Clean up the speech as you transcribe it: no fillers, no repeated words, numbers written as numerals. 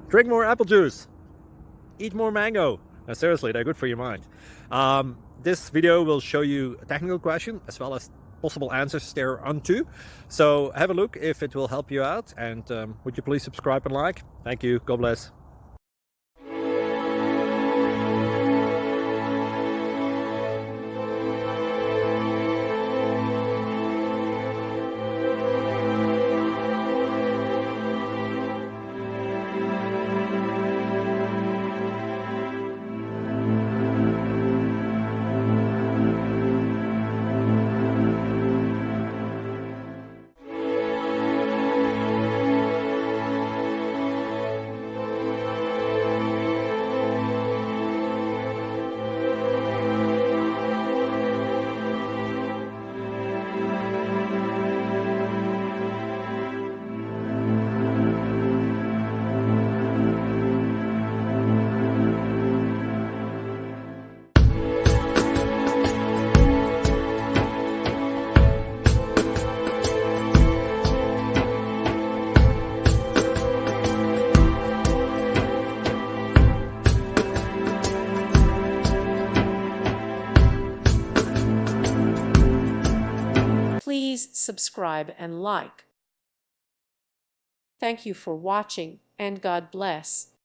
Drink more apple juice. Eat more mango. No, seriously, they're good for your mind. This video will show you a technical question as well as possible answers thereunto. So have a look if it will help you out, and would you please subscribe and like? Thank you. God bless. Please subscribe and like. Thank you for watching, and God bless.